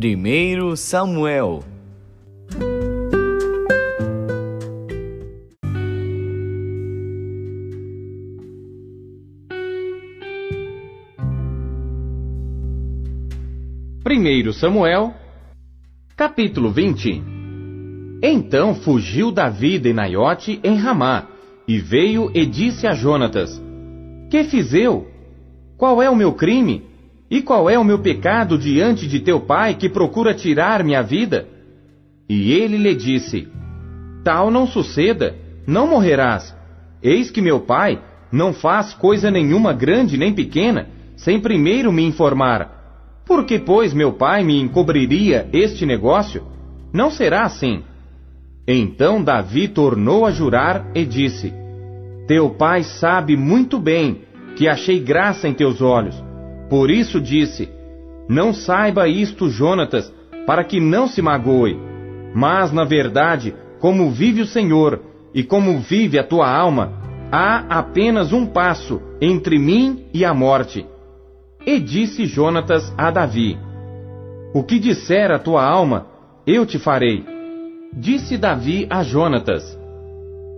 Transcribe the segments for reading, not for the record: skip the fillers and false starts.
1 Samuel. Primeiro Samuel, capítulo 20. Então fugiu Davi de Naiote em Ramá, e veio e disse a Jonatas: Que fiz eu? Qual é o meu crime? E qual é o meu pecado diante de teu pai, que procura tirar minha vida? E ele lhe disse: Tal não suceda, não morrerás. Eis que meu pai não faz coisa nenhuma grande nem pequena, sem primeiro me informar. Por que, pois, meu pai me encobriria este negócio? Não será assim. Então Davi tornou a jurar e disse: Teu pai sabe muito bem que achei graça em teus olhos. Por isso disse: Não saiba isto, Jonatas, para que não se magoe. Mas, na verdade, como vive o Senhor, e como vive a tua alma, há apenas um passo entre mim e a morte. E disse Jonatas a Davi: O que disser a tua alma, eu te farei. Disse Davi a Jonatas: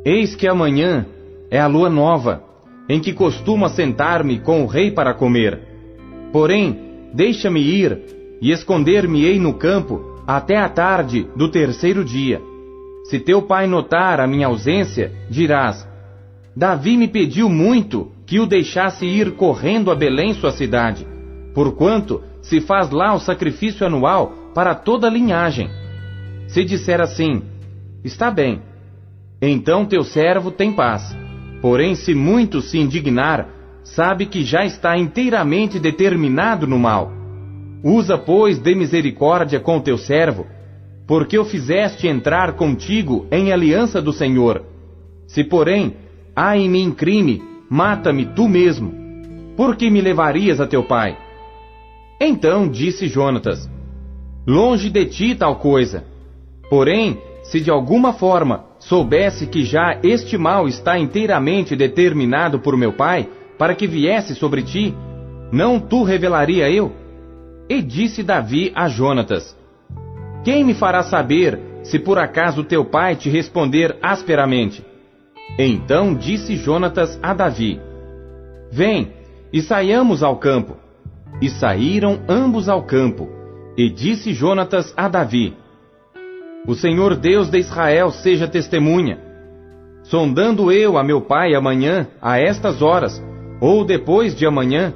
Eis que amanhã é a lua nova, em que costumo assentar-me com o rei para comer. Porém, deixa-me ir, e esconder-me-ei no campo até a tarde do terceiro dia. Se teu pai notar a minha ausência, dirás: Davi me pediu muito que o deixasse ir correndo a Belém, sua cidade, porquanto se faz lá o sacrifício anual para toda a linhagem. Se disser assim: Está bem, então teu servo tem paz. Porém, se muito se indignar, sabe que já está inteiramente determinado no mal. Usa, pois, de misericórdia com teu servo, porque o fizeste entrar contigo em aliança do Senhor. Se, porém, há em mim crime, mata-me tu mesmo. Por que me levarias a teu pai? Então disse Jonatas: Longe de ti tal coisa. Porém, se de alguma forma soubesse que já este mal está inteiramente determinado por meu pai, para que viesse sobre ti, não tu revelaria eu? E disse Davi a Jonatas: Quem me fará saber, se por acaso teu pai te responder asperamente? Então disse Jonatas a Davi: Vem, e saiamos ao campo. E saíram ambos ao campo. E disse Jonatas a Davi: O Senhor Deus de Israel seja testemunha. Sondando eu a meu pai amanhã, a estas horas, ou depois de amanhã,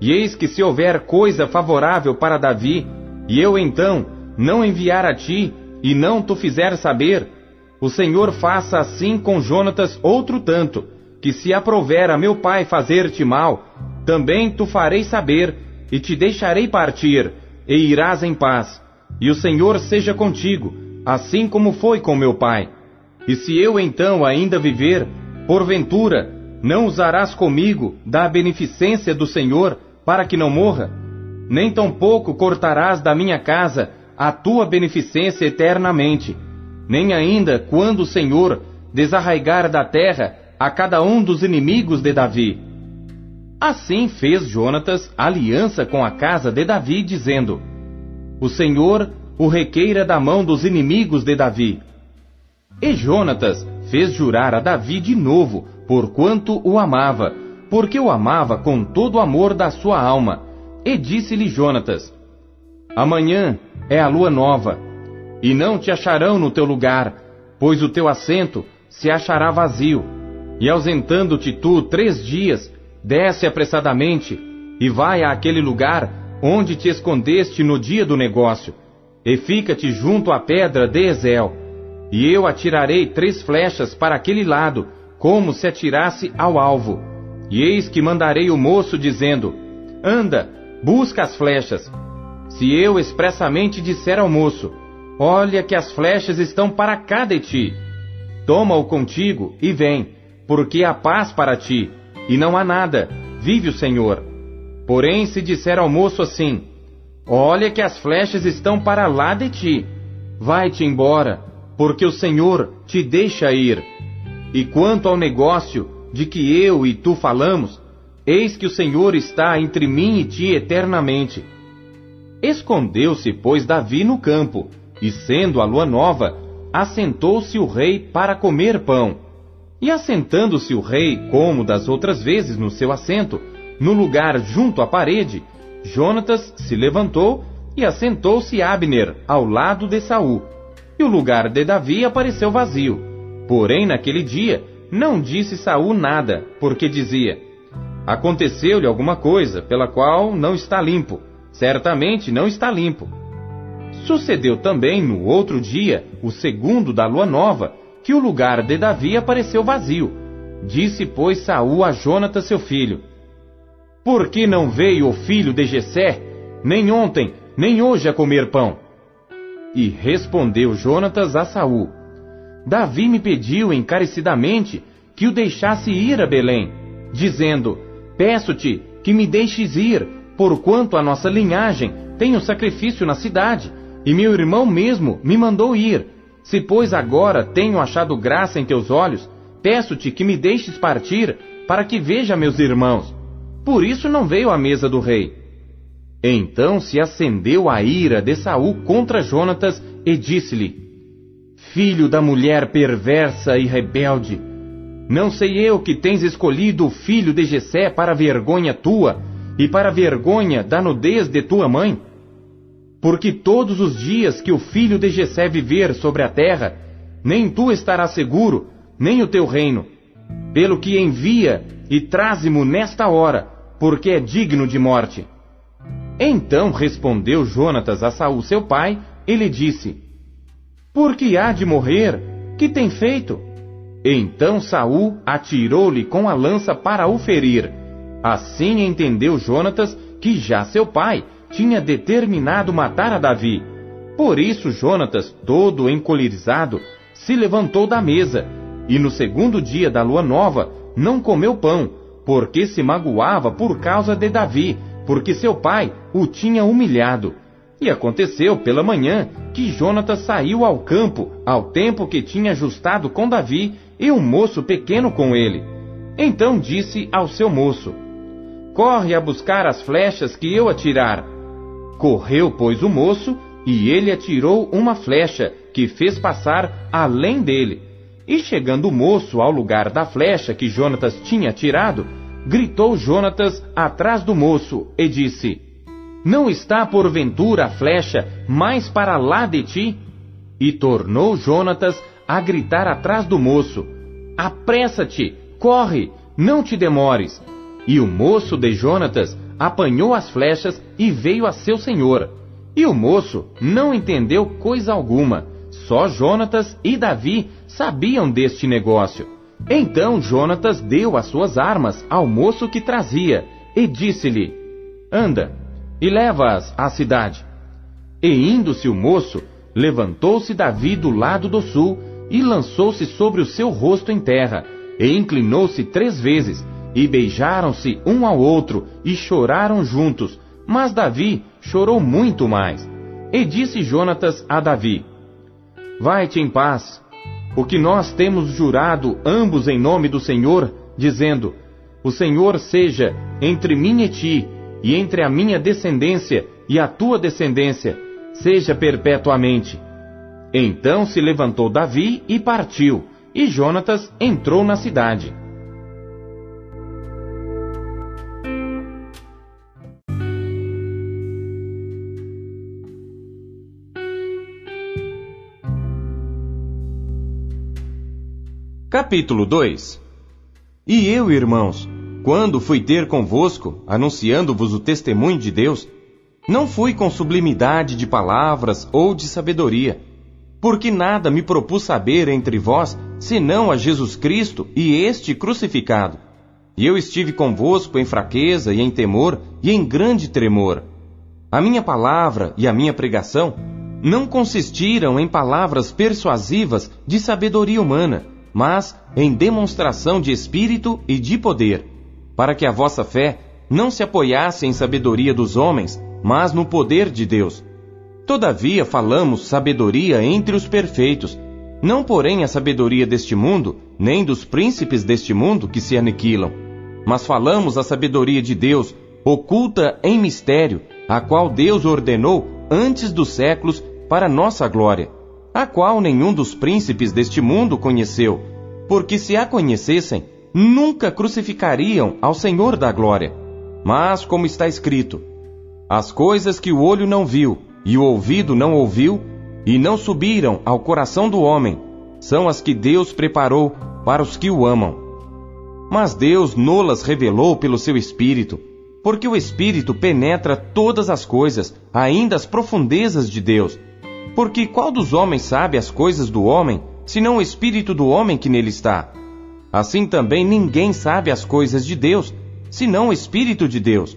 e eis que se houver coisa favorável para Davi, e eu então não enviar a ti, e não tu fizer saber, o Senhor faça assim com Jonatas outro tanto, que se aprouver a meu pai fazer-te mal, também tu farei saber, e te deixarei partir, e irás em paz, e o Senhor seja contigo, assim como foi com meu pai. E se eu então ainda viver, porventura, não usarás comigo da beneficência do Senhor, para que não morra? Nem tampouco cortarás da minha casa a tua beneficência eternamente, nem ainda quando o Senhor desarraigar da terra a cada um dos inimigos de Davi. Assim fez Jonatas aliança com a casa de Davi, dizendo: O Senhor o requeira da mão dos inimigos de Davi. E Jonatas fez jurar a Davi de novo, porquanto o amava, porque o amava com todo o amor da sua alma. E disse-lhe Jonatas: Amanhã é a lua nova, e não te acharão no teu lugar, pois o teu assento se achará vazio. E ausentando-te tu 3 dias, desce apressadamente, e vai àquele lugar onde te escondeste no dia do negócio, e fica-te junto à pedra de Ezel. E eu atirarei 3 flechas para aquele lado, como se atirasse ao alvo. E eis que mandarei o moço, dizendo: Anda, busca as flechas. Se eu expressamente disser ao moço: Olha que as flechas estão para cá de ti, toma-o contigo e vem, porque há paz para ti, e não há nada, vive o Senhor. Porém, se disser ao moço assim: Olha que as flechas estão para lá de ti, vai-te embora, porque o Senhor te deixa ir. E quanto ao negócio de que eu e tu falamos, eis que o Senhor está entre mim e ti eternamente. Escondeu-se, pois, Davi no campo, e sendo a lua nova, assentou-se o rei para comer pão. E assentando-se o rei, como das outras vezes, no seu assento, no lugar junto à parede, Jonatas se levantou e assentou-se Abner ao lado de Saul. E o lugar de Davi apareceu vazio. Porém, naquele dia, não disse Saul nada, porque dizia: aconteceu-lhe alguma coisa pela qual não está limpo. Certamente não está limpo. Sucedeu também no outro dia, o segundo da lua nova, que o lugar de Davi apareceu vazio. Disse, pois, Saul a Jonatas seu filho: por que não veio o filho de Jessé, nem ontem, nem hoje a comer pão? E respondeu Jonatas a Saul: Davi me pediu encarecidamente que o deixasse ir a Belém, dizendo: peço-te que me deixes ir, porquanto a nossa linhagem tem um sacrifício na cidade, e meu irmão mesmo me mandou ir. Se, pois, agora tenho achado graça em teus olhos, peço-te que me deixes partir, para que veja meus irmãos. Por isso não veio à mesa do rei. Então se acendeu a ira de Saul contra Jonatas, e disse-lhe: filho da mulher perversa e rebelde, não sei eu que tens escolhido o filho de Jessé para vergonha tua, e para vergonha da nudez de tua mãe? Porque todos os dias que o filho de Jessé viver sobre a terra, nem tu estarás seguro, nem o teu reino. Pelo que envia e traze-mo nesta hora, porque é digno de morte. Então respondeu Jonatas a Saul seu pai, e lhe disse: por que há de morrer? Que tem feito? Então Saul atirou-lhe com a lança para o ferir. Assim entendeu Jonatas que já seu pai tinha determinado matar a Davi. Por isso Jonatas, todo encolerizado, se levantou da mesa, e no segundo dia da lua nova não comeu pão, porque se magoava por causa de Davi, porque seu pai o tinha humilhado. E aconteceu pela manhã que Jonatas saiu ao campo, ao tempo que tinha ajustado com Davi, e um moço pequeno com ele. Então disse ao seu moço: corre a buscar as flechas que eu atirar. Correu, pois, o moço, e ele atirou uma flecha, que fez passar além dele. E chegando o moço ao lugar da flecha que Jonatas tinha atirado, gritou Jonatas atrás do moço, e disse: não está porventura a flecha mais para lá de ti? E tornou Jonatas a gritar atrás do moço: apressa-te, corre, não te demores. E o moço de Jonatas apanhou as flechas e veio a seu senhor. E o moço não entendeu coisa alguma, só Jonatas e Davi sabiam deste negócio. Então Jonatas deu as suas armas ao moço que trazia, e disse-lhe: anda, e leva-as à cidade. E indo-se o moço, levantou-se Davi do lado do sul, e lançou-se sobre o seu rosto em terra, e inclinou-se 3 vezes, e beijaram-se um ao outro, e choraram juntos. Mas Davi chorou muito mais. E disse Jonatas a Davi: vai-te em paz, o que nós temos jurado ambos em nome do Senhor, dizendo: o Senhor seja entre mim e ti, e entre a minha descendência e a tua descendência, seja perpetuamente. Então se levantou Davi e partiu, e Jonatas entrou na cidade. Capítulo 2. E eu, irmãos, quando fui ter convosco, anunciando-vos o testemunho de Deus, não fui com sublimidade de palavras ou de sabedoria, porque nada me propus saber entre vós, senão a Jesus Cristo e este crucificado. E eu estive convosco em fraqueza e em temor e em grande tremor. A minha palavra e a minha pregação não consistiram em palavras persuasivas de sabedoria humana, mas em demonstração de espírito e de poder, para que a vossa fé não se apoiasse em sabedoria dos homens, mas no poder de Deus. Todavia falamos sabedoria entre os perfeitos, não porém a sabedoria deste mundo, nem dos príncipes deste mundo que se aniquilam, mas falamos a sabedoria de Deus, oculta em mistério, a qual Deus ordenou antes dos séculos para nossa glória, a qual nenhum dos príncipes deste mundo conheceu, porque se a conhecessem, nunca crucificariam ao Senhor da glória. Mas, como está escrito, as coisas que o olho não viu, e o ouvido não ouviu, e não subiram ao coração do homem, são as que Deus preparou para os que o amam. Mas Deus nolas revelou pelo seu Espírito, porque o Espírito penetra todas as coisas, ainda as profundezas de Deus. Porque qual dos homens sabe as coisas do homem, senão o Espírito do homem que nele está? Assim também ninguém sabe as coisas de Deus, senão o Espírito de Deus.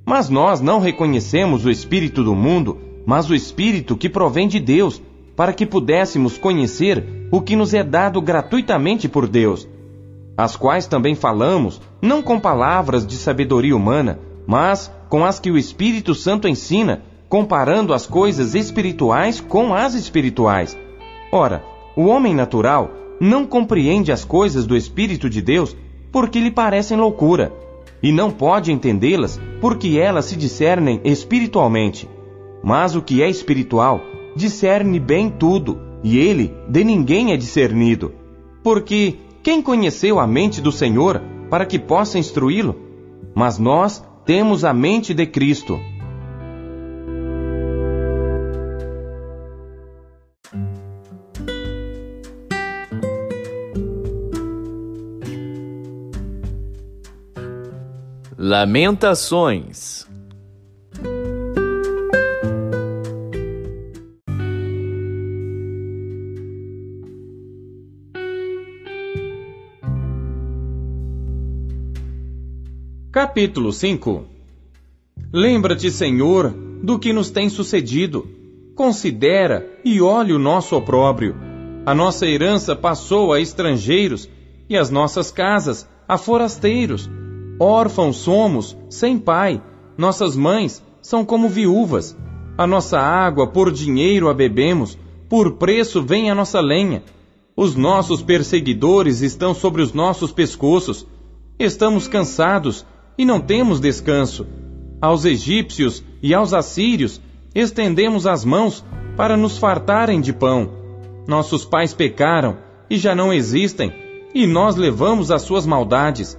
Mas nós não reconhecemos o Espírito do mundo, mas o Espírito que provém de Deus, para que pudéssemos conhecer o que nos é dado gratuitamente por Deus, as quais também falamos, não com palavras de sabedoria humana, mas com as que o Espírito Santo ensina, comparando as coisas espirituais com as espirituais. Ora, o homem natural não compreende as coisas do Espírito de Deus, porque lhe parecem loucura, e não pode entendê-las, porque elas se discernem espiritualmente. Mas o que é espiritual discerne bem tudo, e ele de ninguém é discernido. Porque quem conheceu a mente do Senhor para que possa instruí-lo? Mas nós temos a mente de Cristo. Lamentações. Capítulo 5. Lembra-te, Senhor, do que nos tem sucedido. Considera e olhe o nosso opróbrio. A nossa herança passou a estrangeiros, e as nossas casas a forasteiros. Órfãos somos, sem pai, nossas mães são como viúvas. A nossa água por dinheiro a bebemos, por preço vem a nossa lenha. Os nossos perseguidores estão sobre os nossos pescoços. Estamos cansados e não temos descanso. Aos egípcios e aos assírios estendemos as mãos para nos fartarem de pão. Nossos pais pecaram e já não existem, e nós levamos as suas maldades.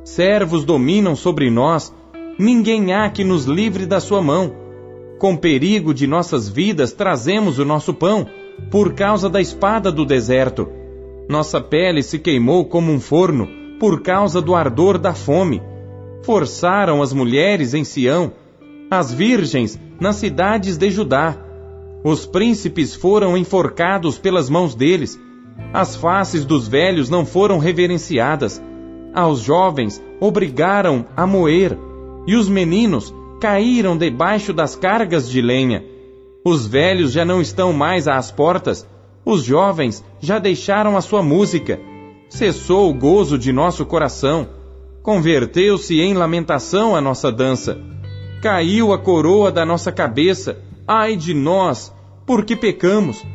Servos dominam sobre nós, ninguém há que nos livre da sua mão. Com perigo de nossas vidas trazemos o nosso pão, por causa da espada do deserto. Nossa pele se queimou como um forno, por causa do ardor da fome. Forçaram as mulheres em Sião, as virgens nas cidades de Judá. Os príncipes foram enforcados pelas mãos deles. As faces dos velhos não foram reverenciadas. Aos jovens obrigaram a moer, e os meninos caíram debaixo das cargas de lenha. Os velhos já não estão mais às portas, os jovens já deixaram a sua música. Cessou o gozo de nosso coração, converteu-se em lamentação a nossa dança. Caiu a coroa da nossa cabeça, ai de nós, porque pecamos.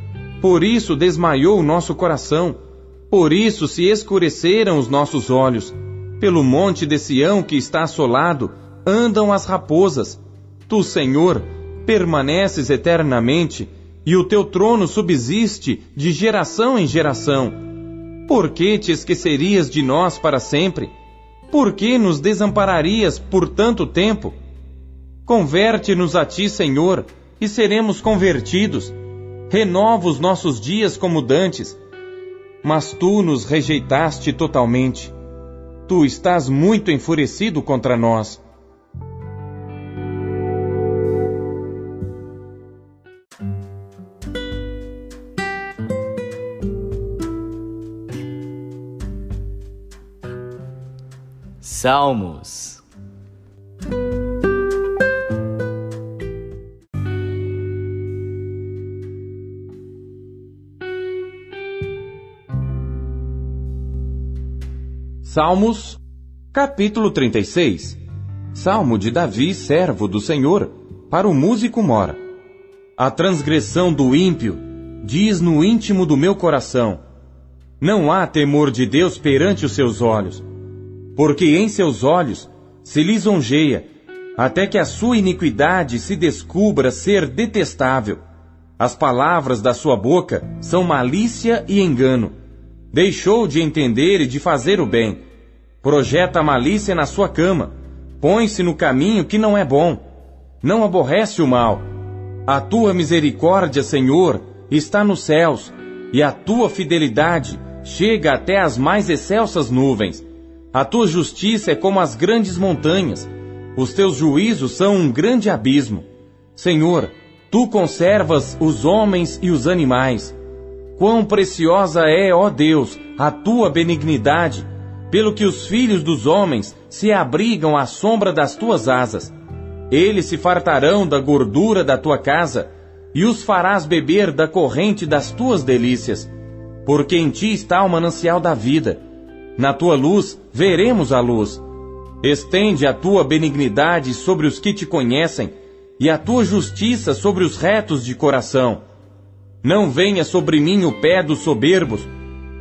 Por isso desmaiou o nosso coração, por isso se escureceram os nossos olhos. Pelo monte de Sião que está assolado, andam as raposas. Tu, Senhor, permaneces eternamente, e o teu trono subsiste de geração em geração. Por que te esquecerias de nós para sempre? Por que nos desampararias por tanto tempo? Converte-nos a ti, Senhor, e seremos convertidos. Renova os nossos dias como dantes. Mas tu nos rejeitaste totalmente. Tu estás muito enfurecido contra nós. Salmos. Salmos, capítulo 36. Salmo de Davi, servo do Senhor, para o músico mora. A transgressão do ímpio diz no íntimo do meu coração: não há temor de Deus perante os seus olhos, porque em seus olhos se lisonjeia até que a sua iniquidade se descubra ser detestável. As palavras da sua boca são malícia e engano. Deixou de entender e de fazer o bem. Projeta a malícia na sua cama. Põe-se no caminho que não é bom. Não aborrece o mal. A tua misericórdia, Senhor, está nos céus, e a tua fidelidade chega até as mais excelsas nuvens. A tua justiça é como as grandes montanhas. Os teus juízos são um grande abismo. Senhor, tu conservas os homens e os animais. Quão preciosa é, ó Deus, a tua benignidade, pelo que os filhos dos homens se abrigam à sombra das tuas asas. Eles se fartarão da gordura da tua casa, e os farás beber da corrente das tuas delícias, porque em ti está o manancial da vida. Na tua luz veremos a luz. Estende a tua benignidade sobre os que te conhecem, e a tua justiça sobre os retos de coração. Não venha sobre mim o pé dos soberbos,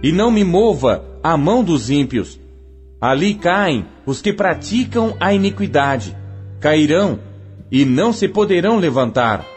e não me mova a mão dos ímpios. Ali caem os que praticam a iniquidade, cairão e não se poderão levantar.